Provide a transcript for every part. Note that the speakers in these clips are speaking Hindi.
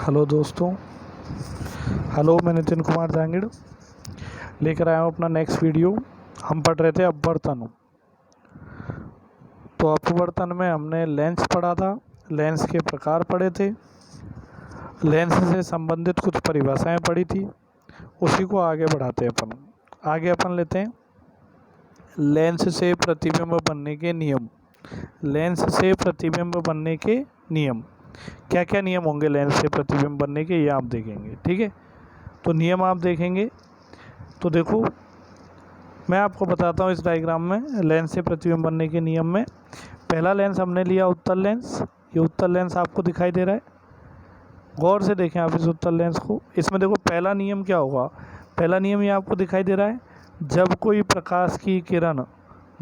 हेलो दोस्तों। हेलो, मैं नितिन कुमार जांगिड़ लेकर आया हूँ अपना नेक्स्ट वीडियो। हम पढ़ रहे थे अपवर्तन। तो अपवर्तन में हमने लेंस पढ़ा था, लेंस के प्रकार पढ़े थे, लेंस से संबंधित कुछ परिभाषाएं पढ़ी थी। उसी को आगे बढ़ाते हैं अपन। आगे अपन लेते हैं लेंस से प्रतिबिंब बनने के नियम। लेंस से प्रतिबिंब बनने के नियम, क्या क्या नियम होंगे लेंस से प्रतिबिंब बनने के, ये आप देखेंगे। ठीक है, तो नियम आप देखेंगे। तो देखो, मैं आपको बताता हूँ इस डायग्राम में लेंस से प्रतिबिंब बनने के नियम में। पहला लेंस हमने लिया उत्तल लेंस। ये उत्तल लेंस आपको दिखाई दे रहा है, गौर से देखें आप इस उत्तल लेंस को। इसमें देखो पहला नियम क्या होगा। पहला नियम ये आपको दिखाई दे रहा है, जब कोई प्रकाश की किरण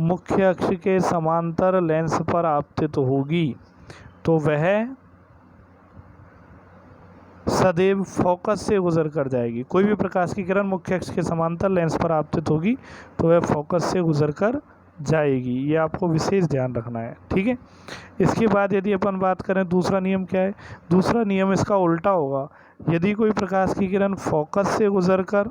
मुख्य अक्ष के समांतर लेंस पर आपतित होगी तो वह सदैव फोकस से गुजर कर जाएगी। कोई भी प्रकाश की किरण मुख्य अक्ष के समांतर लेंस पर आपतित होगी तो वह फोकस से गुजर कर जाएगी। ये आपको विशेष ध्यान रखना है। ठीक है, इसके बाद यदि अपन बात करें दूसरा नियम क्या है। दूसरा नियम इसका उल्टा होगा। यदि कोई प्रकाश की किरण फोकस से गुजर कर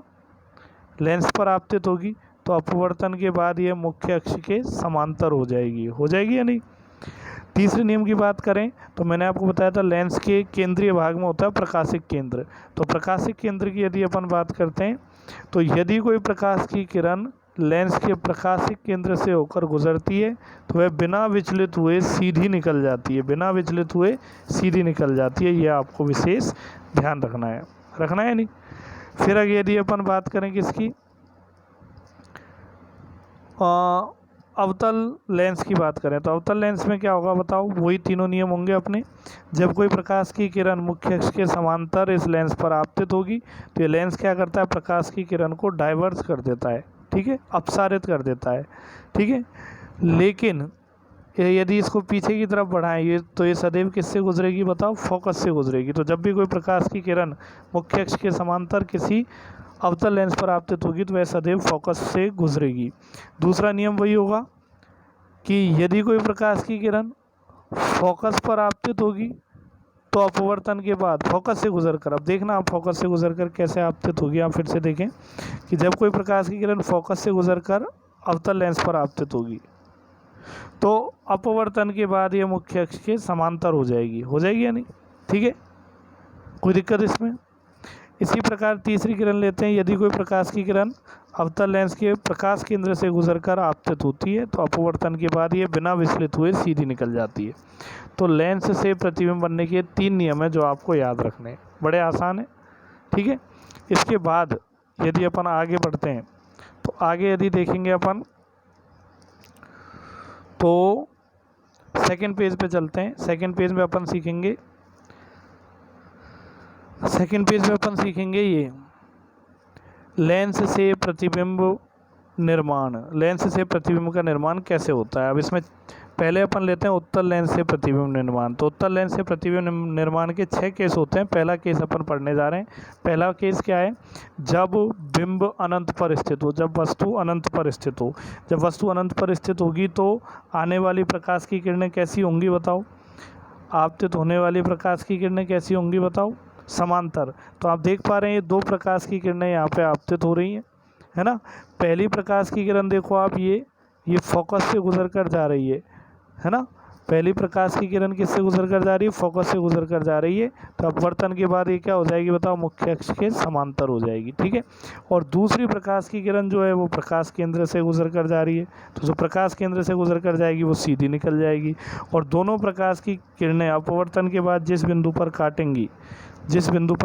लेंस पर आपतित होगी तो अपवर्तन के बाद यह मुख्य अक्ष के समांतर हो जाएगी। हो जाएगी या नहीं। तीसरे नियम की बात करें तो मैंने आपको बताया था लेंस के केंद्रीय भाग में होता है प्रकाशिक केंद्र। तो प्रकाशिक केंद्र की यदि अपन बात करते हैं तो यदि कोई प्रकाश की किरण लेंस के प्रकाशिक केंद्र से होकर गुजरती है तो वह बिना विचलित हुए सीधी निकल जाती है। बिना विचलित हुए सीधी निकल जाती है, ये आपको विशेष ध्यान रखना है। रखना है नहीं। फिर अगर यदि अपन बात करें किसकी, अवतल लेंस की बात करें तो अवतल लेंस में क्या होगा बताओ। वही तीनों नियम होंगे अपने। जब कोई प्रकाश की किरण मुख्य अक्ष के समांतर इस लेंस पर आपतित होगी तो ये लेंस क्या करता है, प्रकाश की किरण को डाइवर्स कर देता है। ठीक है, अपसारित कर देता है। ठीक है, लेकिन यदि इसको पीछे की तरफ बढ़ाएं ये तो ये सदैव किससे गुजरेगी बताओ, फोकस से गुजरेगी। तो जब भी कोई प्रकाश की किरण मुख्य अक्ष के समांतर किसी अवतल लेंस पर आपतित होगी तो वह सदैव फोकस से गुजरेगी। दूसरा नियम वही होगा कि यदि कोई प्रकाश की किरण फोकस पर आपतित होगी तो अपवर्तन के बाद फोकस से गुजरकर, अब देखना आप फोकस से गुजरकर कैसे आपतित होगी। आप फिर से देखें कि जब कोई प्रकाश की किरण फोकस से गुजरकर अवतल लेंस पर आपतित होगी तो अपवर्तन के बाद ये मुख्य अक्ष के समांतर हो जाएगी। हो जाएगी या नहीं। ठीक है, कोई दिक्कत इसमें। इसी प्रकार तीसरी किरण लेते हैं। यदि कोई प्रकाश की किरण अवतल लेंस के प्रकाश केंद्र से गुजरकर आपतित होती है तो अपवर्तन के बाद ये बिना विचलित हुए सीधी निकल जाती है। तो लेंस से प्रतिबिंब बनने के 3 नियम है जो आपको याद रखने हैं, बड़े आसान है। ठीक है, इसके बाद यदि अपन आगे बढ़ते हैं तो आगे यदि देखेंगे अपन तो सेकेंड पेज पे चलते हैं। सेकेंड पेज में अपन सीखेंगे ये लेंस से प्रतिबिंब निर्माण। लेंस से प्रतिबिंब का निर्माण कैसे होता है। अब इसमें पहले अपन लेते हैं उत्तल लेंस से प्रतिबिंब निर्माण। तो उत्तल लेंस से प्रतिबिंब निर्माण के 6 केस होते हैं। पहला केस अपन पढ़ने जा रहे हैं। पहला केस क्या है, जब बिंब अनंत पर स्थित हो, जब वस्तु अनंत पर स्थित हो। जब वस्तु अनंत पर स्थित होगी तो आने वाली प्रकाश की किरणें कैसी होंगी बताओ, आपतित होने वाली प्रकाश की किरणें कैसी होंगी बताओ, समांतर। तो आप देख पा रहे हैं ये 2 प्रकाश की किरणें यहाँ पे आपतित हो रही हैं, है ना। पहली प्रकाश की किरण देखो आप, ये फोकस से गुजर कर जा रही है ना। पहली प्रकाश की किरण किससे गुजर कर जा रही है, फोकस से गुजर कर जा रही है। तो अपवर्तन के बाद ये क्या हो जाएगी बताओ, मुख्य अक्ष के समांतर हो जाएगी। ठीक है, और दूसरी प्रकाश की किरण जो है वो प्रकाश केंद्र से गुजर कर जा रही है। तो जो प्रकाश केंद्र से गुजर कर जाएगी वो सीधी निकल जाएगी। और दोनों प्रकाश की किरणें अपवर्तन के बाद जिस बिंदु पर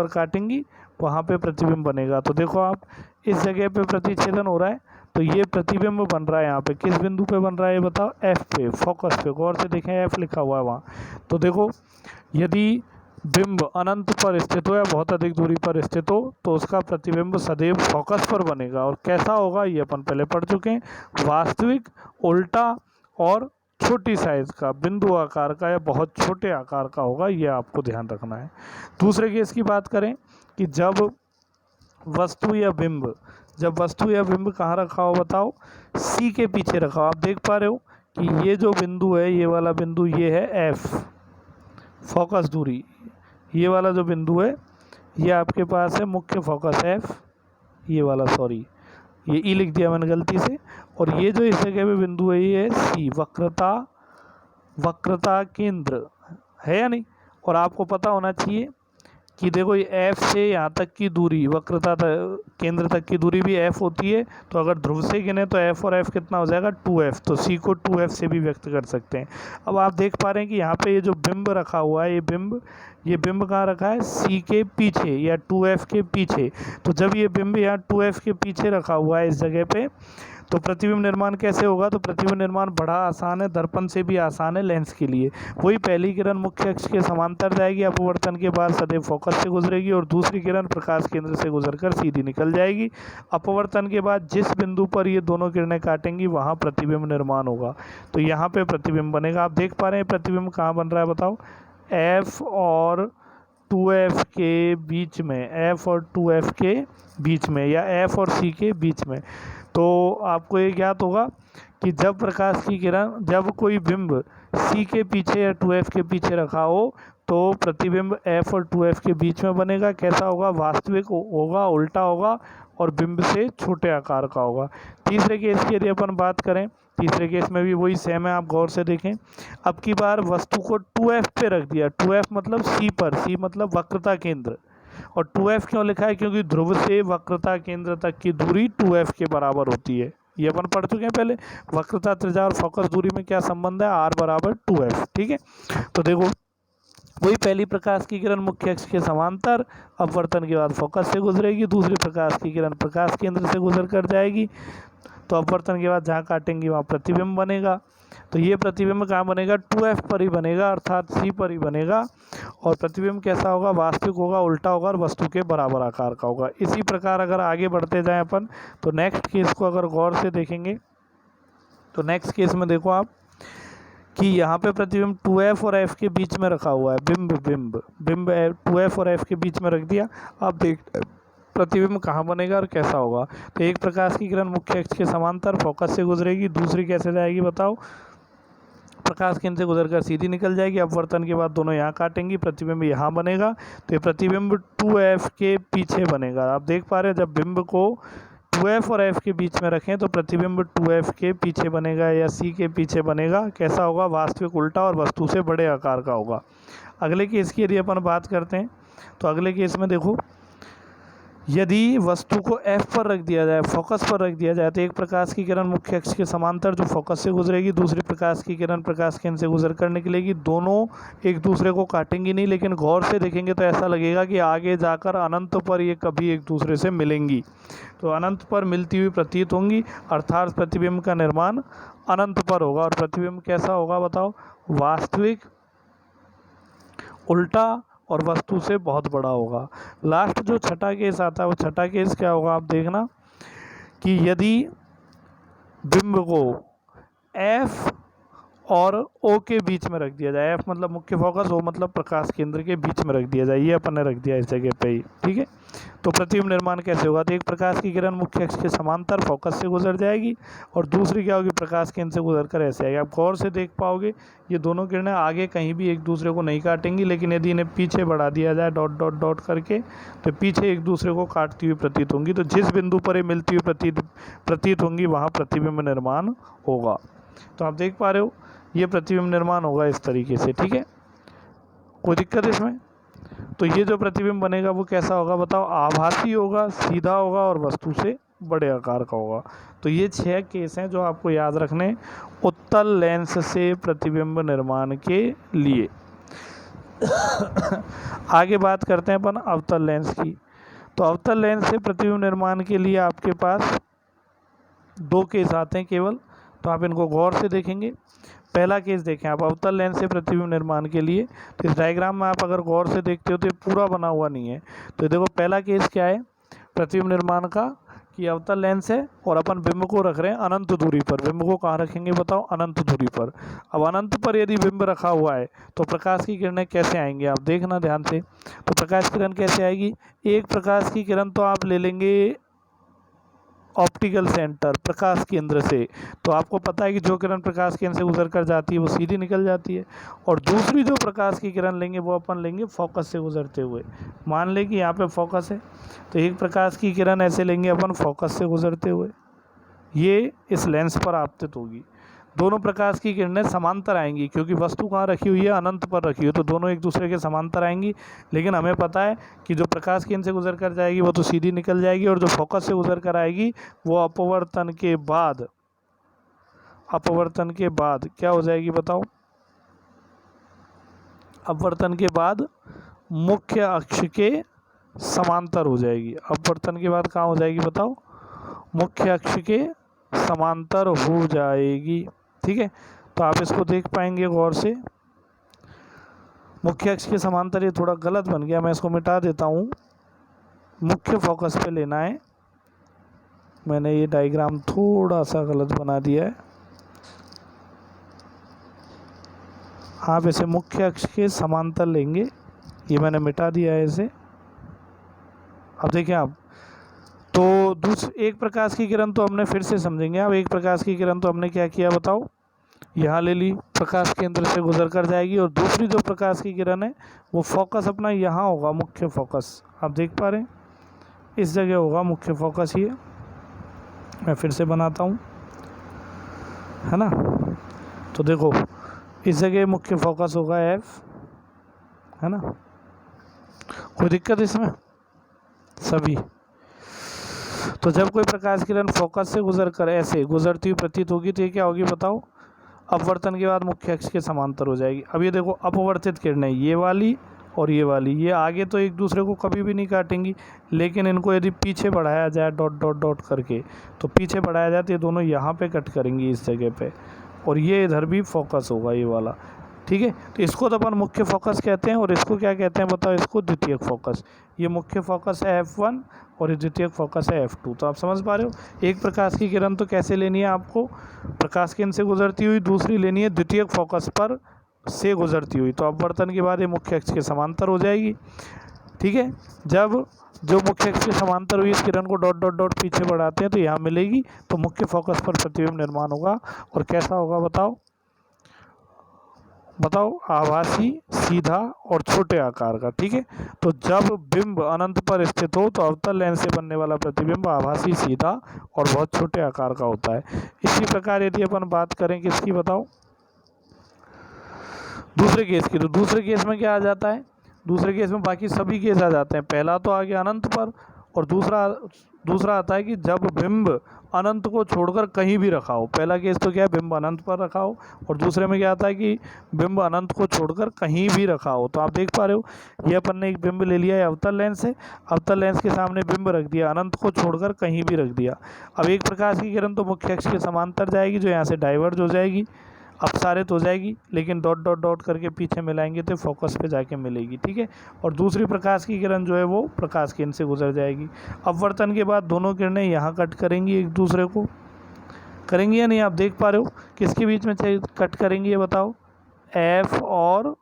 काटेंगी वहाँ पे प्रतिबिंब बनेगा। तो देखो आप इस जगह पे प्रतिच्छेदन हो रहा है तो ये प्रतिबिंब बन रहा है यहाँ पे। किस बिंदु पे बन रहा है ये बताओ, एफ पे, फोकस पे। गौर से देखें एफ लिखा हुआ है वहाँ। तो देखो यदि बिंब अनंत पर स्थित हो या बहुत अधिक दूरी पर स्थित हो तो उसका प्रतिबिंब सदैव फोकस पर बनेगा। और कैसा होगा ये अपन पहले पढ़ चुके हैं, वास्तविक, उल्टा और छोटी साइज का, बिंदु आकार का या बहुत छोटे आकार का होगा। ये आपको ध्यान रखना है। दूसरे केस की बात करें कि जब वस्तु या बिंब कहाँ रखा हो बताओ, सी के पीछे रखा हो। आप देख पा रहे हो कि ये जो बिंदु है, ये वाला बिंदु ये है एफ, फोकस दूरी, ये वाला जो बिंदु है ये आपके पास है मुख्य फोकस एफ, ये वाला सॉरी ये ई लिख दिया मैंने गलती से, और ये जो इस जगह पे बिंदु है ये है सी, वक्रता केंद्र है या नहीं। और आपको पता होना चाहिए कि देखो ये एफ से यहाँ तक की दूरी वक्रता केंद्र तक की दूरी भी एफ होती है, तो अगर ध्रुव से गिने तो एफ और एफ कितना हो जाएगा 2f, तो सी को 2f से भी व्यक्त कर सकते हैं। अब आप देख पा रहे हैं कि यहाँ पे ये जो बिंब रखा हुआ है ये बिंब कहाँ रखा है, सी के पीछे या 2f के पीछे। तो जब ये बिंब यहाँ 2f के पीछे रखा हुआ है इस जगह पे, तो प्रतिबिंब निर्माण कैसे होगा, तो प्रतिबिंब निर्माण बड़ा आसान है, दर्पण से भी आसान है लेंस के लिए। वही पहली किरण मुख्य अक्ष के समांतर जाएगी, अपवर्तन के बाद सदैव फोकस से गुजरेगी, और दूसरी किरण प्रकाश केंद्र से गुजरकर सीधी निकल जाएगी। अपवर्तन के बाद जिस बिंदु पर ये दोनों किरणें काटेंगी वहाँ प्रतिबिंब निर्माण होगा, तो यहाँ पे प्रतिबिंब बनेगा। आप देख पा रहे हैं प्रतिबिंब कहाँ बन रहा है बताओ, एफ और 2f के बीच में, एफ और 2f के बीच में, या एफ और सी के बीच में। तो आपको ये ज्ञात होगा कि जब प्रकाश की किरण, जब कोई बिंब सी के पीछे या 2f के पीछे रखा हो तो प्रतिबिंब एफ और 2f के बीच में बनेगा। कैसा होगा, वास्तविक होगा, उल्टा होगा, और बिंब से छोटे आकार का होगा। तीसरे केस की यदि अपन बात करें, तीसरे केस में भी वही सेम है, आप गौर से देखें। अब की बार वस्तु को 2f पे रख दिया, 2f मतलब सी पर, सी मतलब वक्रता केंद्र, और 2f क्यों लिखा है, क्योंकि ध्रुव से वक्रता केंद्र तक की दूरी 2f के बराबर होती है। ये अपन पढ़ चुके हैं पहले, वक्रता त्रिज्या और फोकस दूरी में क्या संबंध है, r बराबर 2f। ठीक है, तो देखो वही पहली प्रकाश की किरण मुख्य अक्ष के समांतर अपवर्तन के बाद फोकस से गुजरेगी, दूसरी प्रकाश की किरण प्रकाश केंद्र से गुजर कर जाएगी, तो अपवर्तन के बाद जहाँ काटेंगी वहाँ प्रतिबिंब बनेगा। तो ये प्रतिबिंब कहाँ बनेगा, 2f पर ही बनेगा, अर्थात सी पर ही बनेगा। और प्रतिबिंब कैसा होगा, वास्तविक होगा, उल्टा होगा, और वस्तु के बराबर आकार का होगा। इसी प्रकार अगर आगे बढ़ते जाएं अपन, तो नेक्स्ट केस को अगर गौर से देखेंगे, तो नेक्स्ट केस में देखो आप कि यहाँ पे प्रतिबिंब 2f और f के बीच में रखा हुआ है, बिंब 2f और f के बीच में रख दिया। आप देख प्रतिबिंब कहाँ बनेगा और कैसा होगा, तो एक प्रकाश की किरण मुख्य अक्ष के समांतर फोकस से गुजरेगी, दूसरी कैसे जाएगी बताओ, प्रकाश केंद्र से गुजरकर सीधी निकल जाएगी। अपवर्तन के बाद दोनों यहाँ काटेंगी, प्रतिबिंब यहाँ बनेगा, तो ये प्रतिबिंब 2f के पीछे बनेगा। आप देख पा रहे हैं जब बिंब को 2f और f के बीच में रखें तो प्रतिबिंब 2f के पीछे बनेगा या c के पीछे बनेगा। कैसा होगा, वास्तविक, उल्टा, और वस्तु से बड़े आकार का होगा। अगले केस की यदि अपन बात करते हैं, तो अगले केस में देखो, यदि वस्तु को f पर रख दिया जाए, फोकस पर रख दिया जाए, तो एक प्रकाश की किरण मुख्य अक्ष के समांतर जो फोकस से गुजरेगी, दूसरी प्रकाश की किरण प्रकाश केंद्र से गुजर कर निकलेगी। दोनों एक दूसरे को काटेंगी नहीं, लेकिन गौर से देखेंगे तो ऐसा लगेगा कि आगे जाकर अनंत पर ये कभी एक दूसरे से मिलेंगी, तो अनंत पर मिलती हुई प्रतीत होंगी, अर्थात प्रतिबिंब का निर्माण अनंत पर होगा। और प्रतिबिंब कैसा होगा बताओ, वास्तविक, उल्टा, और वस्तु से बहुत बड़ा होगा। लास्ट जो छठा केस आता है, वो छठा केस क्या होगा, आप देखना कि यदि बिंब को F और O के बीच में रख दिया जाए, F मतलब मुख्य फोकस, O मतलब प्रकाश केंद्र के बीच में रख दिया जाए, ये अपन ने रख दिया इस जगह पे ही। ठीक है, तो प्रतिबिंब निर्माण कैसे होगा, तो एक प्रकाश की किरण मुख्य अक्ष के समांतर फोकस से गुजर जाएगी, और दूसरी क्या होगी, प्रकाश केंद्र से गुजर कर ऐसे आएगी। आप गौर से देख पाओगे ये दोनों किरणें आगे कहीं भी एक दूसरे को नहीं काटेंगी, लेकिन यदि इन्हें पीछे बढ़ा दिया जाए डॉट डॉट डॉट करके, तो पीछे एक दूसरे को काटती हुई प्रतीत होंगी। तो जिस बिंदु पर ये मिलती हुई प्रतीत होंगी वहाँ प्रतिबिंब निर्माण होगा। तो आप देख पा रहे हो ये प्रतिबिंब निर्माण होगा इस तरीके से। ठीक है, कोई दिक्कत इसमें, तो ये जो प्रतिबिंब बनेगा वो कैसा होगा बताओ, आभासी होगा, सीधा होगा, और वस्तु से बड़े आकार का होगा। तो ये 6 केस हैं जो आपको याद रखने उत्तल लेंस से प्रतिबिंब निर्माण के लिए। आगे बात करते हैं अपन अवतल लेंस की। तो अवतल लेंस से प्रतिबिंब निर्माण के लिए आपके पास 2 केस आते हैं केवल, तो आप इनको गौर से देखेंगे। पहला केस देखें आप, अवतल लेंस से प्रतिबिंब निर्माण के लिए, तो इस डायग्राम में आप अगर गौर से देखते हो तो ये पूरा बना हुआ नहीं है। तो देखो पहला केस क्या है प्रतिबिंब निर्माण का, कि अवतल लेंस है और अपन बिंब को रख रहे हैं अनंत दूरी पर। बिंब को कहाँ रखेंगे बताओ, अनंत दूरी पर। अब अनंत पर यदि बिंब रखा हुआ है तो प्रकाश की किरणें कैसे आएंगी, आप देखना ध्यान से। तो प्रकाश किरण कैसे आएगी, एक प्रकाश की किरण तो आप ले लेंगे ऑप्टिकल सेंटर, प्रकाश केंद्र से। तो आपको पता है कि जो किरण प्रकाश केंद्र से गुजर कर जाती है वो सीधी निकल जाती है, और दूसरी जो प्रकाश की किरण लेंगे वो अपन लेंगे फोकस से गुजरते हुए। मान लें कि यहाँ पे फोकस है, तो एक प्रकाश की किरण ऐसे लेंगे अपन फोकस से गुजरते हुए, ये इस लेंस पर आपतित होगी। दोनों प्रकाश की किरणें समांतर आएंगी, क्योंकि वस्तु कहाँ रखी हुई है, अनंत पर रखी हुई है, तो दोनों एक दूसरे के समांतर आएंगी। लेकिन हमें पता है कि जो प्रकाश केंद्र से गुजर कर जाएगी वो तो सीधी निकल जाएगी, और जो फोकस से गुजर कर आएगी वो अपवर्तन के बाद क्या हो जाएगी बताओ? अपवर्तन के बाद मुख्य अक्ष के समांतर हो जाएगी। अपवर्तन के बाद कहाँ हो जाएगी बताओ? मुख्य अक्ष के समांतर हो जाएगी। ठीक है, तो आप इसको देख पाएंगे गौर से। मुख्य अक्ष के समांतर, ये थोड़ा गलत बन गया, मैं इसको मिटा देता हूँ। मुख्य फोकस पे लेना है, मैंने ये डायग्राम थोड़ा सा गलत बना दिया है। आप इसे मुख्य अक्ष के समांतर लेंगे, ये मैंने मिटा दिया है इसे। अब देखिए आप, तो एक प्रकाश की किरण तो हमने फिर से समझेंगे। अब एक प्रकाश की किरण तो हमने क्या किया बताओ? यहाँ ले ली, प्रकाश केंद्र से गुजर कर जाएगी, और दूसरी जो प्रकाश की किरण है वो फोकस अपना यहाँ होगा, मुख्य फोकस। आप देख पा रहे हैं, इस जगह होगा मुख्य फोकस। ये मैं फिर से बनाता हूँ, है ना। तो देखो, इस जगह मुख्य फोकस होगा F, है ना। कोई दिक्कत इसमें? सभी। तो जब कोई प्रकाश किरण फोकस से गुजर कर ऐसे गुजरती हुई प्रतीत होगी तो ये क्या होगी बताओ? अपवर्तन के बाद मुख्य अक्ष के समांतर हो जाएगी। अब ये देखो, अपवर्तित किरणें ये वाली और ये वाली, ये आगे तो एक दूसरे को कभी भी नहीं काटेंगी, लेकिन इनको यदि पीछे बढ़ाया जाए डॉट डॉट डॉट करके, तो पीछे बढ़ाया जाए तो ये दोनों यहाँ पे कट करेंगी इस जगह पे, और ये इधर भी फोकस होगा, ये वाला। ठीक है, तो इसको तो अपन मुख्य फोकस कहते हैं, और इसको क्या कहते हैं बताओ? इसको द्वितीयक फोकस। ये मुख्य फोकस है F1 और ये द्वितीयक फोकस है F2। तो आप समझ पा रहे हो, एक प्रकाश की किरण तो कैसे लेनी है आपको? प्रकाश केंद्र से गुजरती हुई, दूसरी लेनी है द्वितीयक फोकस पर से गुजरती हुई। तो अपवर्तन के बाद ये मुख्य अक्ष के समांतर हो जाएगी। ठीक है, जब जो मुख्य अक्ष के समांतर हुई इस किरण को डॉट डॉट डॉट पीछे बढ़ाते हैं तो यहाँ मिलेगी, तो मुख्य फोकस पर प्रतिबिंब निर्माण होगा। और कैसा होगा बताओ? आभासी, सीधा और छोटे आकार का। ठीक है, तो जब बिंब अनंत पर स्थित हो तो अवतल लेंस से बनने वाला प्रतिबिंब आभासी, सीधा और बहुत छोटे आकार का होता है। इसी प्रकार यदि अपन बात करें किसकी बताओ? दूसरे केस की, तो दूसरे केस में क्या आ जाता है? दूसरे केस में बाकी सभी केस आ जाते हैं। पहला तो आ गया अनंत पर, और दूसरा आता है कि जब बिंब अनंत को छोड़कर कहीं भी रखा हो। पहला केस तो क्या है? बिंब अनंत पर रखा हो, और दूसरे में क्या आता है कि बिंब अनंत को छोड़कर कहीं भी रखा हो। तो आप देख पा रहे हो, ये अपन ने एक बिंब ले लिया है अवतल लेंस से, अवतल लेंस के सामने बिंब रख दिया, अनंत को छोड़कर कहीं भी रख दिया। अब एक प्रकाश की किरण तो मुख्य अक्ष के समांतर जाएगी, जो यहाँ से डाइवर्ज हो जाएगी, अपसारित हो जाएगी, लेकिन डॉट डॉट डॉट करके पीछे मिलाएंगे तो फोकस पे जाके मिलेगी। ठीक है, और दूसरी प्रकाश की किरण जो है वो प्रकाश केंद्र से गुजर जाएगी। अपवर्तन के बाद दोनों किरणें यहाँ कट करेंगी, एक दूसरे को करेंगी या नहीं? आप देख पा रहे हो, किसके बीच में कट करेंगी ये बताओ? F और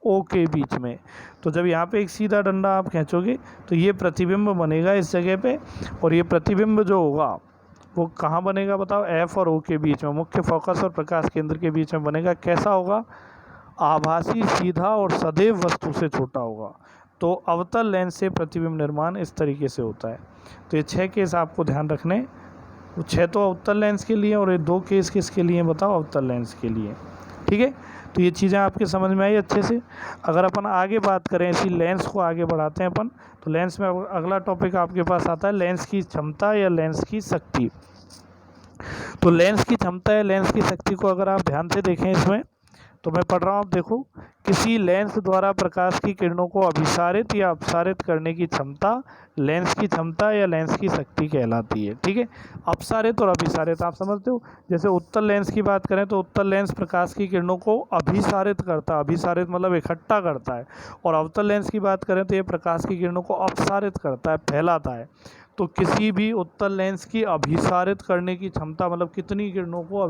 O के बीच में। तो जब यहाँ पे एक सीधा डंडा आप खींचोगे तो ये प्रतिबिंब बनेगा इस जगह पे, और ये प्रतिबिंब जो होगा वो कहाँ बनेगा बताओ? F और O के बीच में, मुख्य फोकस और प्रकाश केंद्र के बीच में बनेगा। कैसा होगा? आभासी, सीधा और सदैव वस्तु से छोटा होगा। तो अवतल लेंस से प्रतिबिंब निर्माण इस तरीके से होता है। तो ये 6 केस आपको ध्यान रखने, 6 तो अवतल लेंस के लिए, और ये 2 केस किसके लिए बताओ? अवतल लेंस के लिए। ठीक है, तो ये चीज़ें आपके समझ में आई अच्छे से। अगर अपन आगे बात करें, इसी लेंस को आगे बढ़ाते हैं अपन, तो लेंस में अगला टॉपिक आपके पास आता है लेंस की क्षमता या लेंस की शक्ति। तो लेंस की क्षमता या लेंस की शक्ति को अगर आप ध्यान से देखें इसमें, तो मैं पढ़ रहा हूँ, आप देखो, किसी लेंस द्वारा प्रकाश की किरणों को अभिसारित या अपसारित करने की क्षमता लेंस की क्षमता या लेंस की शक्ति कहलाती है। ठीक है, अपसारित और अभिसारित आप समझते हो। जैसे उत्तल लेंस की बात करें तो उत्तल लेंस प्रकाश की किरणों को अभिसारित करता है, अभिसारित मतलब इकट्ठा करता है, और अवतल लेंस की बात करें तो ये प्रकाश की किरणों को अपसारित करता है, फैलाता है। तो किसी भी उत्तल लेंस की अभिसारित करने की क्षमता मतलब कितनी किरणों को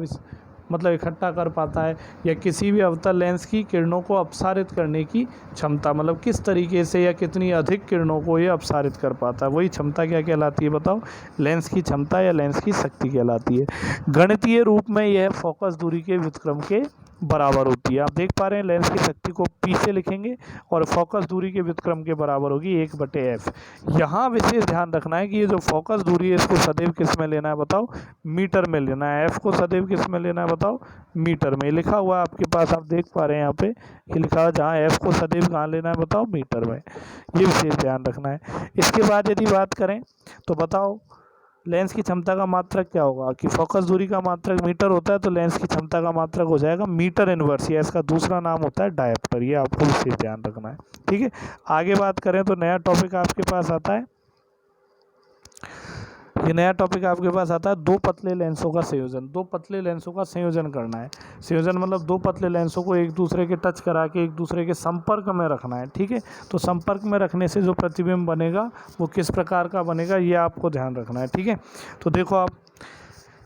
मतलब इकट्ठा कर पाता है, या किसी भी अवतल लेंस की किरणों को अपसारित करने की क्षमता, मतलब किस तरीके से या कितनी अधिक किरणों को ये अपसारित कर पाता है, वही क्षमता क्या कहलाती है बताओ? लेंस की क्षमता या लेंस की शक्ति कहलाती है। गणितीय रूप में यह फोकस दूरी के व्युत्क्रम के बराबर होती है। आप देख पा रहे हैं लेंस की शक्ति को P से लिखेंगे और फोकस दूरी के व्युत्क्रम के बराबर होगी 1/f। यहाँ विशेष ध्यान रखना है कि ये जो फोकस दूरी है इसको सदैव किस में लेना है बताओ? मीटर में लेना है। f को सदैव किस में लेना है बताओ? मीटर में। लिखा हुआ है आपके पास, आप देख पा रहे हैं यहाँ पे ये लिखा हुआ, जहाँ f को सदैव कहाँ लेना है बताओ? मीटर में। ये विशेष ध्यान रखना है। इसके बाद यदि बात करें तो बताओ लेंस की क्षमता का मात्रक क्या होगा? कि फोकस दूरी का मात्रक मीटर होता है, तो लेंस की क्षमता का मात्रक हो जाएगा मीटर इनवर्स, या इसका दूसरा नाम होता है डायप्टर। ये आपको विशेष ध्यान रखना है, ठीक है। आगे बात करें तो नया टॉपिक आपके पास आता है, ये नया टॉपिक आपके पास आता है दो पतले लेंसों का संयोजन। दो पतले लेंसों का संयोजन करना है। संयोजन मतलब दो पतले लेंसों को एक दूसरे के टच करा के एक दूसरे के संपर्क में रखना है, ठीक है। तो संपर्क में रखने से जो प्रतिबिंब बनेगा वो किस प्रकार का बनेगा, ये आपको ध्यान रखना है, ठीक है। तो देखो आप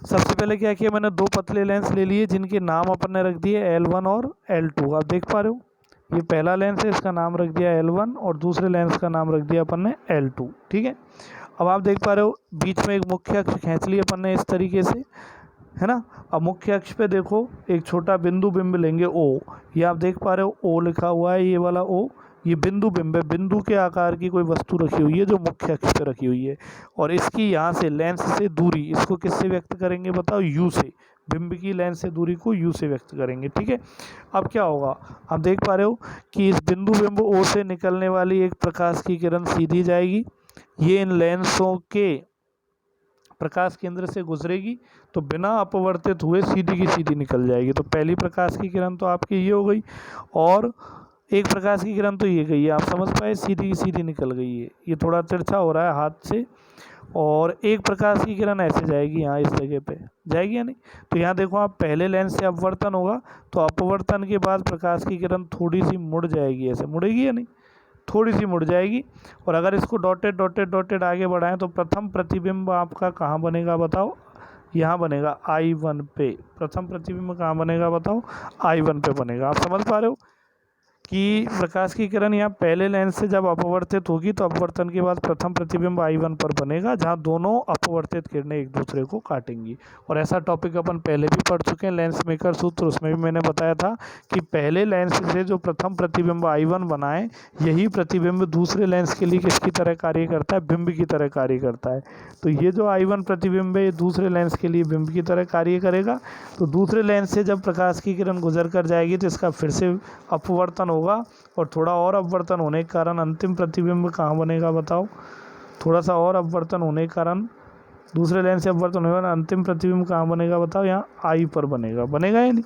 सबसे पहले क्या किया, मैंने दो पतले लेंस ले लिए जिनके नाम अपन ने रख दिए L1 और L2। आप देख पा रहे हो ये पहला लेंस है, इसका नाम रख दिया L1 और दूसरे लेंस का नाम रख दिया अपन ने L2, ठीक है। अब आप देख पा रहे हो बीच में एक मुख्य अक्ष खींच लिया अपन ने इस तरीके से, है ना। अब मुख्य अक्ष पे देखो एक छोटा बिंदु बिंब लेंगे O, ये आप देख पा रहे हो O लिखा हुआ है, ये वाला O, ये बिंदु बिंब है। बिंदु के आकार की कोई वस्तु रखी हुई है जो मुख्य अक्ष पे रखी हुई है, और इसकी यहाँ से लेंस से दूरी, इसको किससे व्यक्त करेंगे बताओ? U से। बिंब की लेंस से दूरी को U से व्यक्त करेंगे, ठीक है। अब क्या होगा, आप देख पा रहे हो कि इस बिंदु बिंब O से निकलने वाली एक प्रकाश की किरण सीधी जाएगी, ये इन लेंसों के प्रकाश केंद्र से गुजरेगी तो बिना अपवर्तित हुए सीधी की सीधी निकल जाएगी। तो पहली प्रकाश की किरण तो आपकी ये हो गई, और एक प्रकाश की किरण तो ये गई है, आप समझ पाए, सीधी की सीधी निकल गई है। ये थोड़ा तिरछा हो रहा है हाथ से, और एक प्रकाश की किरण ऐसे जाएगी यहाँ इस जगह पे जाएगी या नहीं। तो यहाँ देखो आप पहले लेंस से अपवर्तन होगा तो अपवर्तन के बाद प्रकाश की किरण थोड़ी सी मुड़ जाएगी, ऐसे मुड़ेगी या नहीं? थोड़ी सी मुड़ जाएगी। और अगर इसको डॉटेड डॉटेड डॉटेड आगे बढ़ाएं तो प्रथम प्रतिबिंब आपका कहाँ बनेगा बताओ? यहाँ बनेगा I1 पे। प्रथम प्रतिबिंब कहाँ बनेगा बताओ? I1 पे बनेगा। आप समझ पा रहे हो कि प्रकाश की किरण यहाँ पहले लेंस से जब अपवर्तित होगी तो अपवर्तन के बाद प्रथम प्रतिबिंब I1 पर बनेगा, जहाँ दोनों अपवर्तित किरणें एक दूसरे को काटेंगी। और ऐसा टॉपिक अपन पहले भी पढ़ चुके हैं, लेंस मेकर सूत्र, उसमें भी मैंने बताया था कि पहले लेंस से जो प्रथम प्रतिबिंब I1 बनाए, यही प्रतिबिंब दूसरे लेंस के लिए किसकी तरह कार्य करता है? बिंब की तरह कार्य करता है। तो ये जो I1 प्रतिबिंब है ये दूसरे लेंस के लिए बिंब की तरह कार्य करेगा। तो दूसरे लेंस से जब प्रकाश की किरण गुजर कर जाएगी तो इसका फिर से अपवर्तन होगा, और थोड़ा और अपवर्तन होने के कारण अंतिम प्रतिबिंब कहाँ बनेगा बताओ? थोड़ा सा और अपवर्तन होने के कारण दूसरे लेंस से अपवर्तन होगा, अंतिम प्रतिबिंब कहाँ बनेगा बताओ? यहाँ I पर बनेगा, बनेगा या नहीं?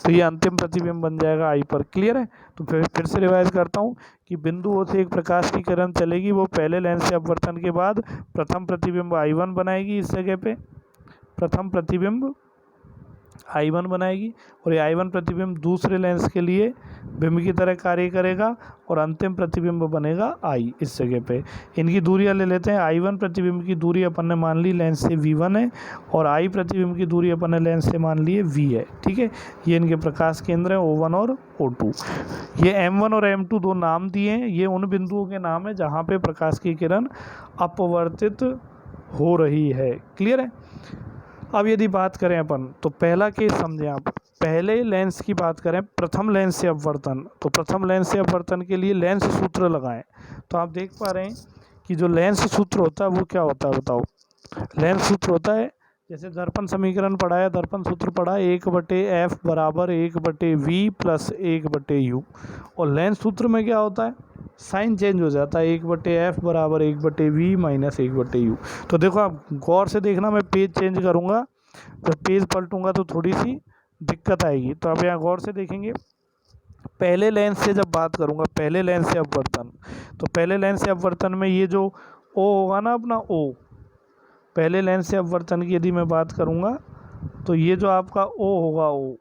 तो ये अंतिम प्रतिबिंब बन जाएगा I पर। क्लियर है? तो फिर से रिवाइज करता हूँ कि बिंदु O से एक प्रकाश की किरण चलेगी, वो पहले लेंस से अपवर्तन के बाद प्रथम प्रतिबिंब I1 बनाएगी, इस जगह पे प्रथम प्रतिबिंब I1 बनाएगी, और ये I1 प्रतिबिंब दूसरे लेंस के लिए बिंब की तरह कार्य करेगा, और अंतिम प्रतिबिंब बनेगा I इस जगह पे। इनकी दूरियां ले लेते हैं। I1 प्रतिबिंब की दूरी अपन ने मान ली लेंस से V1 है, और I प्रतिबिंब की दूरी अपन ने लेंस से मान ली है V है, ठीक है। ये इनके प्रकाश केंद्र हैं O1 और O2। ये M1 और M2 दो नाम दिए हैं, ये उन बिंदुओं के नाम है जहाँ पे प्रकाश की किरण अपवर्तित हो रही है। क्लियर है? अब यदि बात करें अपन तो पहला केस समझें आप। पहले लेंस की बात करें, प्रथम लेंस से अपवर्तन, तो प्रथम लेंस से अपवर्तन के लिए लेंस सूत्र लगाएं। तो आप देख पा रहे हैं कि जो लेंस सूत्र होता है वो क्या होता है बताओ? लेंस सूत्र होता है, जैसे दर्पण समीकरण पढ़ा है, दर्पण सूत्र पढ़ा है, 1/f बराबर 1/v प्लस 1/u। और लेंस सूत्र में क्या होता है? साइन चेंज हो जाता है, 1/f बराबर 1/v माइनस 1/u। तो देखो आप गौर से देखना, मैं पेज चेंज करूँगा, जब पेज पलटूंगा तो थोड़ी सी दिक्कत आएगी। तो आप यहाँ गौर से देखेंगे, पहले लेंस से जब बात करूँगा, पहले लेंस से अपवर्तन, तो पहले लेंस से अपवर्तन में ये जो O होगा ना अपना O, पहले लेंस से अपवर्तन की यदि मैं बात करूँगा तो ये जो आपका O होगा O,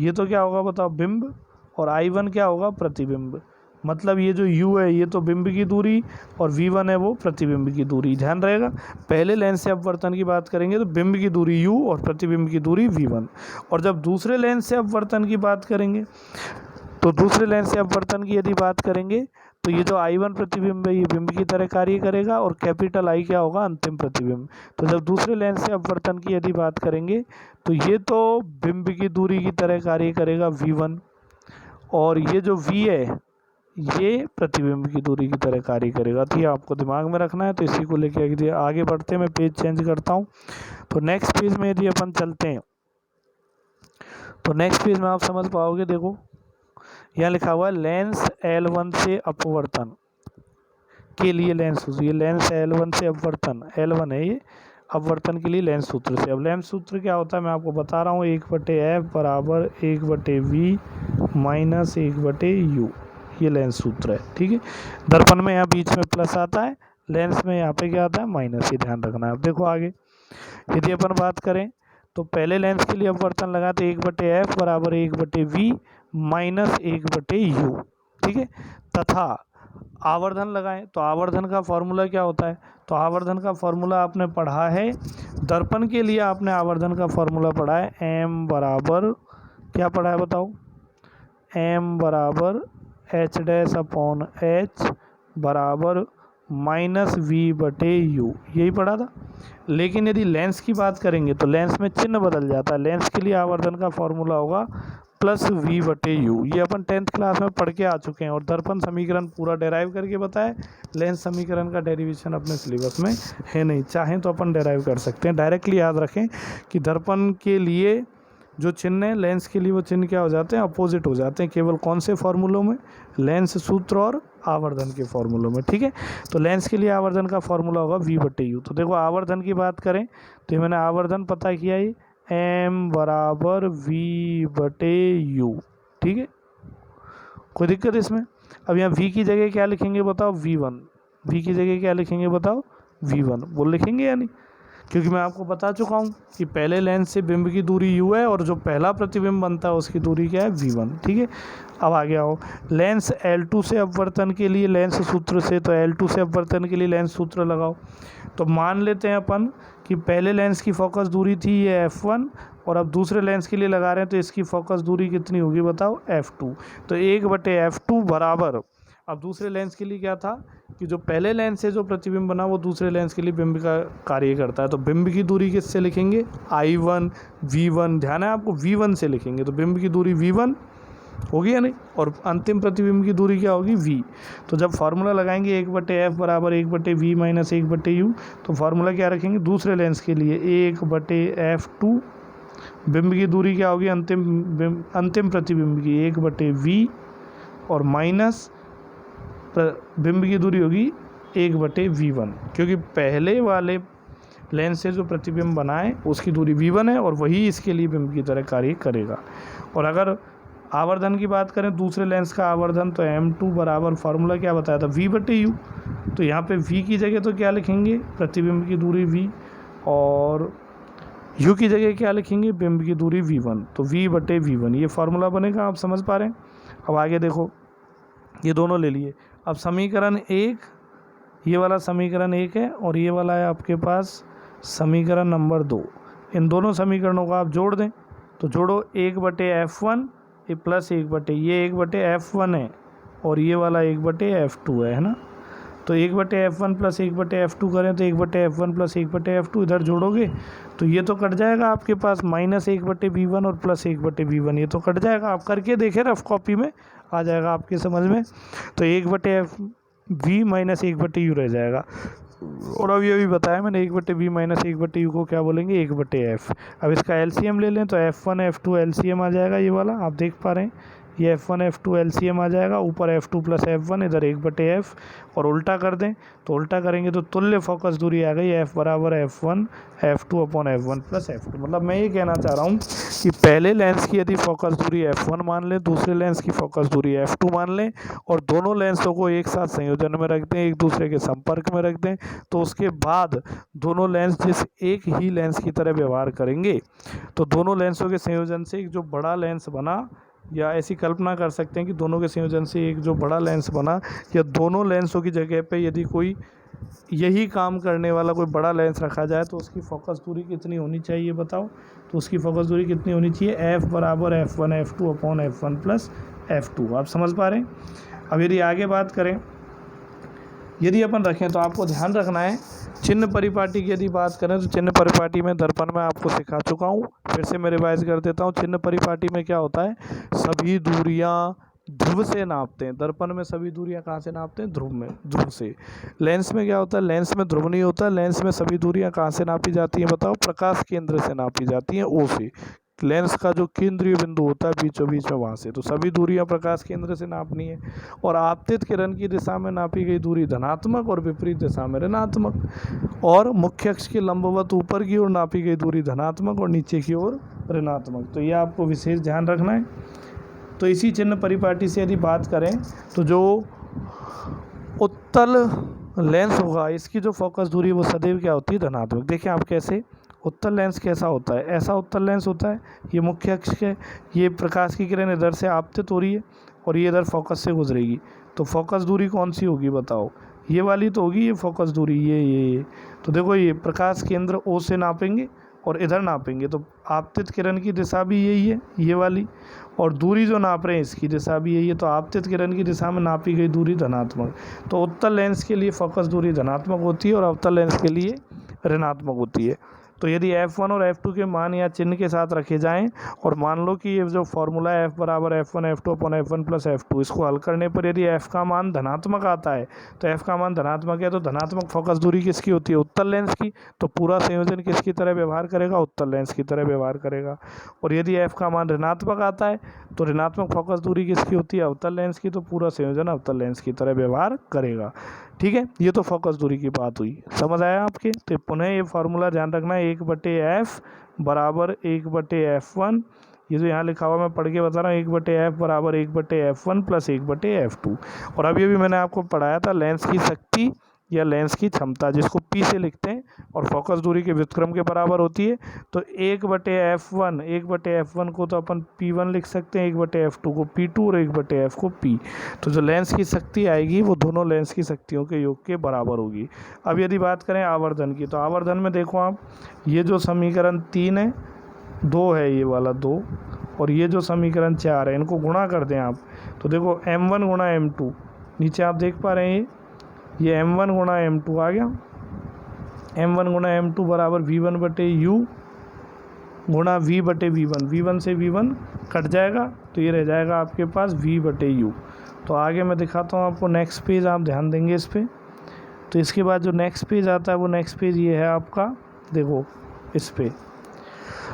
ये तो क्या होगा बताओ? बिंब। और I1 क्या होगा? प्रतिबिंब। मतलब ये जो u है ये तो बिंब की दूरी और v1 है वो प्रतिबिंब की दूरी। ध्यान रहेगा, पहले लेंस से अपवर्तन की बात करेंगे तो बिंब की दूरी u और प्रतिबिंब की दूरी v1, और जब दूसरे लेंस से अपवर्तन की बात करेंगे तो दूसरे लेंस से अपवर्तन की यदि बात करेंगे तो ये जो I1 प्रतिबिंब है ये बिंब की तरह कार्य करेगा और कैपिटल I क्या होगा, अंतिम प्रतिबिंब। तो जब दूसरे लेंस से अपवर्तन की यदि बात करेंगे तो ये तो बिंब की दूरी की तरह कार्य करेगा v1, और ये जो v है ये प्रतिबिंब की दूरी की तरह कार्य करेगा। तो ये आपको दिमाग में रखना है। तो इसी को लेके आगे बढ़ते हैं, मैं पेज चेंज करता हूँ। तो नेक्स्ट पेज में यदि अपन चलते हैं तो नेक्स्ट पेज में आप समझ पाओगे। देखो यहाँ लिखा हुआ है लेंस L1 से अपवर्तन के लिए लेंस सूत्र। ये लेंस L1 से अपवर्तन, L1 है ये, अपवर्तन के लिए लेंस सूत्र से। अब लेंस सूत्र क्या होता है मैं आपको बता रहा हूँ, 1/f बराबर 1/v माइनस 1/u, ये लेंस सूत्र है। ठीक है, दर्पण में यहाँ बीच में प्लस आता है, लेंस में यहाँ पे क्या आता है, माइनस। ये ध्यान रखना है। अब देखो आगे यदि अपन बात करें तो पहले लेंस के लिए अपवर्तन लगा तो 1/f बराबर 1/v माइनस 1/u। ठीक है, तथा आवर्धन लगाएं तो आवर्धन का फॉर्मूला क्या होता है, तो आवर्धन का फॉर्मूला आपने पढ़ा है, दर्पण के लिए आपने आवर्धन का फॉर्मूला पढ़ा है, m बराबर क्या पढ़ा है बताओ, m बराबर h' बराबर माइनस v/u, यही पढ़ा था। लेकिन यदि लेंस की बात करेंगे तो लेंस में चिन्ह बदल जाता है। लेंस के लिए आवर्धन का फॉर्मूला होगा प्लस v/u, ये अपन 10th क्लास में पढ़ के आ चुके हैं, और दर्पण समीकरण पूरा डेराइव करके बताए। लेंस समीकरण का डेरिवेशन अपने सिलेबस में है नहीं, चाहें तो अपन डेराइव कर सकते हैं। डायरेक्टली याद रखें कि दर्पण के लिए जो चिन्ह है लेंस के लिए वो चिन्ह क्या हो जाते हैं, अपोजिट हो जाते हैं, केवल कौन से फॉर्मूलों में, लेंस सूत्र और आवर्धन के फॉर्मूलों में। ठीक है, तो लेंस के लिए आवर्धन का फॉर्मूला होगा v/u। तो देखो आवर्धन की बात करें तो मैंने आवर्धन पता किया ही, m बराबर v/u। ठीक है, कोई दिक्कत इसमें। अब यहाँ v की जगह क्या लिखेंगे बताओ, v1। v की जगह क्या लिखेंगे बताओ, v1 वो लिखेंगे या नहीं, क्योंकि मैं आपको बता चुका हूँ कि पहले लेंस से बिंब की दूरी u है और जो पहला प्रतिबिंब बनता है उसकी दूरी क्या है, v1। ठीक है, अब आगे आओ, लेंस L2 से अपवर्तन के लिए लेंस सूत्र से, तो L2 से अपवर्तन के लिए लेंस सूत्र लगाओ। तो मान लेते हैं अपन कि पहले लेंस की फोकस दूरी थी ये f1, और अब दूसरे लेंस के लिए लगा रहे हैं तो इसकी फोकस दूरी कितनी होगी बताओ, f2। तो 1/f2 बराबर, अब दूसरे लेंस के लिए क्या था कि जो पहले लेंस से जो प्रतिबिंब बना वो दूसरे लेंस के लिए बिंब का कार्य करता है, तो बिंब की दूरी किससे लिखेंगे, I1 v1, ध्यान है आपको, v1 से लिखेंगे। तो बिंब की दूरी v1 होगी या नहीं, और अंतिम प्रतिबिंब की दूरी क्या होगी, v। तो जब फार्मूला लगाएंगे 1/f बराबर 1/v माइनस 1/u, तो फार्मूला क्या रखेंगे दूसरे लेंस के लिए, 1/f2, बिंब की दूरी क्या होगी, अंतिम प्रतिबिंब की 1/v, और माइनस बिंब की दूरी होगी 1/v1, क्योंकि पहले वाले लेंस से जो प्रतिबिंब बनाए उसकी दूरी v1 है और वही इसके लिए बिंब की तरह कार्य करेगा। और अगर आवर्धन की बात करें दूसरे लेंस का आवर्धन, तो m2 बराबर फार्मूला क्या बताया था, v/u। तो यहाँ पे v की जगह तो क्या लिखेंगे, प्रतिबिंब की दूरी v, और u की जगह क्या लिखेंगे, बिंब की दूरी v1। तो v/v1 ये फार्मूला बनेगा, आप समझ पा रहे हैं। अब आगे देखो, ये दोनों ले लिए। अब समीकरण 1, ये वाला समीकरण 1 है और ये वाला है आपके पास समीकरण नंबर 2। इन दोनों समीकरणों को आप जोड़ दें, तो जोड़ो 1/f1 ये प्लस 1/f1 है और ये वाला 1/f2 है ना। तो 1/f1 प्लस 1/f2 करें तो 1/f1 प्लस 1/f2 इधर जोड़ोगे तो ये तो कट जाएगा आपके पास, माइनस 1/v1 और प्लस 1/v1, ये तो कट जाएगा। आप करके देखें, रफ कॉपी में आ जाएगा आपके समझ में। तो 1/v माइनस 1/u रह जाएगा। और अब ये भी बताया मैंने, 1/v माइनस 1/u को क्या बोलेंगे, 1/f। अब इसका एलसीएम ले लें तो f1 f2 एलसीएम आ जाएगा, ये वाला आप देख पा रहे हैं, ये f1 f2 एलसीएम आ जाएगा, ऊपर f2 प्लस f1, इधर 1/f, और उल्टा कर दें तो उल्टा करेंगे तो तुल्य फोकस दूरी आ गई, f बराबर f1 f2 upon f1 plus f2। मतलब मैं ये कहना चाह रहा हूँ कि पहले लेंस की यदि फोकस दूरी f1 मान लें, दूसरे लेंस की फोकस दूरी f2 मान लें, और दोनों लेंसों को एक साथ संयोजन में रख दें, एक दूसरे के संपर्क में रख दें, तो उसके बाद दोनों लेंस जिस एक ही लेंस की तरह व्यवहार करेंगे, तो दोनों लेंसों के संयोजन से एक जो बड़ा लेंस बना या ऐसी कल्पना कर सकते हैं कि दोनों के संयोजन से एक जो बड़ा लेंस बना, या दोनों लेंसों की जगह पे यदि कोई यही काम करने वाला कोई बड़ा लेंस रखा जाए तो उसकी फोकस दूरी कितनी होनी चाहिए बताओ। तो उसकी फोकस दूरी कितनी होनी चाहिए, F बराबर F1 F2 upon F1 plus F2। आप समझ पा रहे हैं। अब यदि आगे बात करें, यदि अपन रखें तो आपको ध्यान रखना है चिन्ह परिपाटी की यदि बात करें तो चिन्ह परिपाटी में दर्पण में आपको सिखा चुका हूँ, फिर से मैं रिवाइज कर देता हूँ। चिन्ह परिपाटी में क्या होता है, सभी दूरियाँ ध्रुव से नापते हैं। दर्पण में सभी दूरियां कहाँ से नापते हैं, ध्रुव से। लेंस में क्या होता है, लेंस में ध्रुव नहीं होता, लेंस में सभी दूरियां कहाँ से नापी जाती हैं बताओ, प्रकाश केंद्र से नापी जाती हैं, O से। लेंस का जो केंद्रीय बिंदु होता है बीचों बीच में, वहाँ से। तो सभी दूरियां प्रकाश केंद्र से नापनी है। और आपतित किरण की दिशा में नापी गई दूरी धनात्मक और विपरीत दिशा में ऋणात्मक। और मुख्य अक्ष के लंबवत ऊपर की ओर नापी गई दूरी धनात्मक और नीचे की ओर ऋणात्मक। तो यह आपको विशेष ध्यान रखना है। तो इसी चिन्ह परिपाटी से यदि बात करें तो जो उत्तल लेंस होगा इसकी जो फोकस दूरी वो सदैव क्या होती है, धनात्मक। देखिए आप कैसे, उत्तल लेंस कैसा होता है, ऐसा उत्तल लेंस होता है, ये मुख्य अक्ष है, ये प्रकाश की किरण इधर से आपतित हो रही है और ये इधर फोकस से गुजरेगी। तो फोकस दूरी कौन सी होगी बताओ, ये वाली तो होगी, ये फोकस दूरी ये। तो देखो ये प्रकाश केंद्र O से नापेंगे और इधर नापेंगे, तो आपतित किरण की दिशा भी यही है, ये वाली। और दूरी जो नाप रहे हैं इसकी दिशा भी यही है। तो आपतित किरण की दिशा में नापी गई दूरी धनात्मक। तो उत्तल लेंस के लिए फोकस दूरी धनात्मक होती है और अवतल लेंस के लिए ऋणात्मक होती है। तो यदि F1 और F2 के मान या चिन्ह के साथ रखे जाएं और मान लो कि ये जो फॉर्मूला है F बराबर F1 F2 upon F1 plus F2, इसको हल करने पर यदि F का मान धनात्मक आता है तो F का मान धनात्मक है तो धनात्मक फोकस दूरी किसकी होती है, उत्तल लेंस की। तो पूरा संयोजन किसकी तरह व्यवहार करेगा, उत्तल लेंस की तरह व्यवहार करेगा। और यदि F का मान ऋणात्मक आता है तो ऋणात्मक फोकस दूरी किसकी होती है, अवतल लेंस की। तो पूरा संयोजन अवतल लेंस की तरह व्यवहार करेगा। ठीक है, ये तो फोकस दूरी की बात हुई, समझ आया आपके। तो पुनः ये फार्मूला ध्यान रखना है, 1/F बराबर 1/F1। ये जो यहाँ लिखा हुआ मैं पढ़ के बता रहा हूँ, 1/F बराबर 1/F1 प्लस 1/F2। और अभी अभी मैंने आपको पढ़ाया था लेंस की शक्ति या लेंस की क्षमता, जिसको P से लिखते हैं और फोकस दूरी के व्युत्क्रम के बराबर होती है। तो 1/F1 को तो अपन P1 लिख सकते हैं, 1/F2 को P2 और 1/F को P। तो जो लेंस की शक्ति आएगी वो दोनों लेंस की शक्तियों के योग के बराबर होगी। अब यदि बात करें आवर्धन की, तो आवर्धन में देखो आप, ये जो समीकरण 3 है, 2 है ये वाला 2, और ये जो समीकरण 4 है, इनको गुणा कर दें आप। तो देखो M1 गुणा M2, नीचे आप देख पा रहे हैं ये M1 गुणा M2 आ गया। M1 गुणा M2 बराबर V1/U गुणा V/V1। V1 से V1 कट जाएगा तो ये रह जाएगा आपके पास V/U। तो आगे मैं दिखाता हूँ आपको नेक्स्ट पेज, आप ध्यान देंगे इस पर। तो इसके बाद जो नेक्स्ट पेज आता है वो नेक्स्ट पेज ये है आपका, देखो इस पर।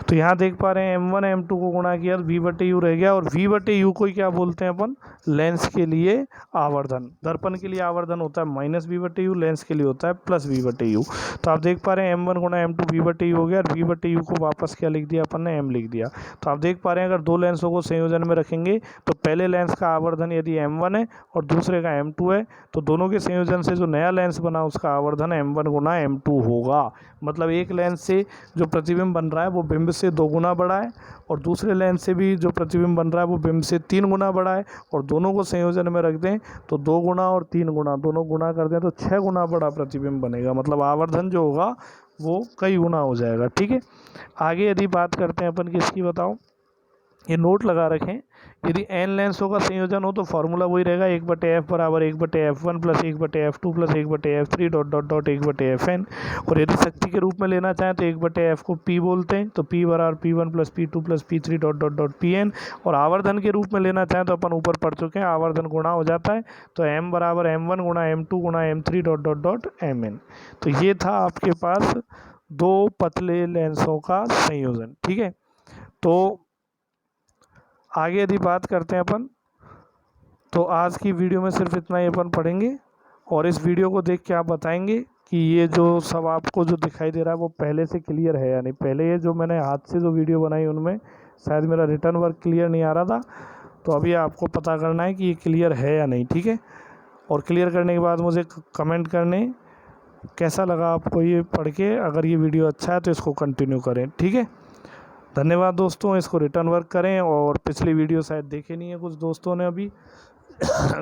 तो यहाँ देख पा रहे हैं M1 M2 को गुणा किया तो V/U रह गया। और V/U को क्या बोलते हैं अपन, लेंस के लिए आवर्धन। दर्पण के लिए आवर्धन होता है -V/U, लेंस के लिए होता है +V/U। तो आप देख पा रहे हैं M1 गुणा M2 V/U हो गया, और V/U को वापस क्या लिख दिया अपन ने, M लिख दिया। तो आप देख पा रहे हैं अगर दो लेंसों को संयोजन में रखेंगे तो पहले लेंस का आवर्धन यदि M1 है और दूसरे का M2 है, तो दोनों के संयोजन से जो नया लेंस बना उसका आवर्धन M1 गुणा M2 होगा। मतलब एक लेंस से जो प्रतिबिंब बन रहा है वो बिंब से 2 गुना बड़ा है, और दूसरे लेंस से भी जो प्रतिबिंब बन रहा है वो बिंब से 3 गुना बड़ा है। और दोनों को संयोजन में रख दें तो 2 गुना और 3 गुना दोनों गुना कर दें तो 6 गुना बड़ा प्रतिबिंब बनेगा। मतलब आवर्धन जो होगा वो कई गुना हो जाएगा। ठीक है, आगे यदि बात करते हैं अपन किसकी बताओ, ये नोट लगा रखें। यदि n लेंसों का संयोजन हो तो फॉर्मूला वही रहेगा, 1/F बराबर 1/F1 plus 1/F2 plus 1/F3 dot dot dot 1/Fn। और यदि शक्ति के रूप में लेना चाहें तो 1/F को P बोलते हैं, तो P बराबर P1 plus P2 plus P3 dot dot dot Pn। और आवर्धन के रूप में लेना चाहें तो अपन ऊपर पढ़ चुके हैं, आवर्धन गुणा हो जाता है, तो M बराबर M1 गुणा M2 गुणा M3 dot dot dot Mn। तो ये था आपके पास 2 पतले लेंसों का संयोजन। ठीक है, तो आगे यदि बात करते हैं अपन, तो आज की वीडियो में सिर्फ इतना ही अपन पढ़ेंगे। और इस वीडियो को देख के आप बताएंगे कि ये जो सब आपको जो दिखाई दे रहा है वो पहले से क्लियर है या नहीं। पहले ये जो मैंने हाथ से जो वीडियो बनाई उनमें शायद मेरा रिटर्न वर्क क्लियर नहीं आ रहा था, तो अभी आपको पता करना है कि ये क्लियर है या नहीं। ठीक है, और क्लियर करने के बाद मुझे कमेंट करने कैसा लगा आपको ये पढ़ के। अगर ये वीडियो अच्छा है तो इसको कंटिन्यू करें। ठीक है, धन्यवाद दोस्तों। इसको रिटर्न वर्क करें, और पिछली वीडियो शायद देखे नहीं है कुछ दोस्तों ने अभी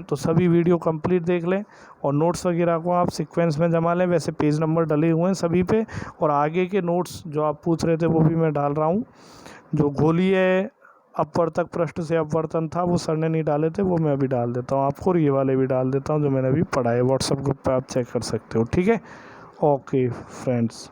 तो सभी वीडियो कंप्लीट देख लें, और नोट्स वगैरह को आप सीक्वेंस में जमा लें। वैसे पेज नंबर डले हुए हैं सभी पे, और आगे के नोट्स जो आप पूछ रहे थे वो भी मैं डाल रहा हूँ। जो गोलीय अपवर्तक पृष्ठ से अपवर्तन था वो सर ने नहीं डाले थे, वो मैं अभी डाल देता हूँ आपको, और ये वाले भी डाल देता हूँ जो मैंने अभी पढ़ा है। व्हाट्सएप ग्रुप पे आप चेक कर सकते हो। ठीक है, ओके फ्रेंड्स।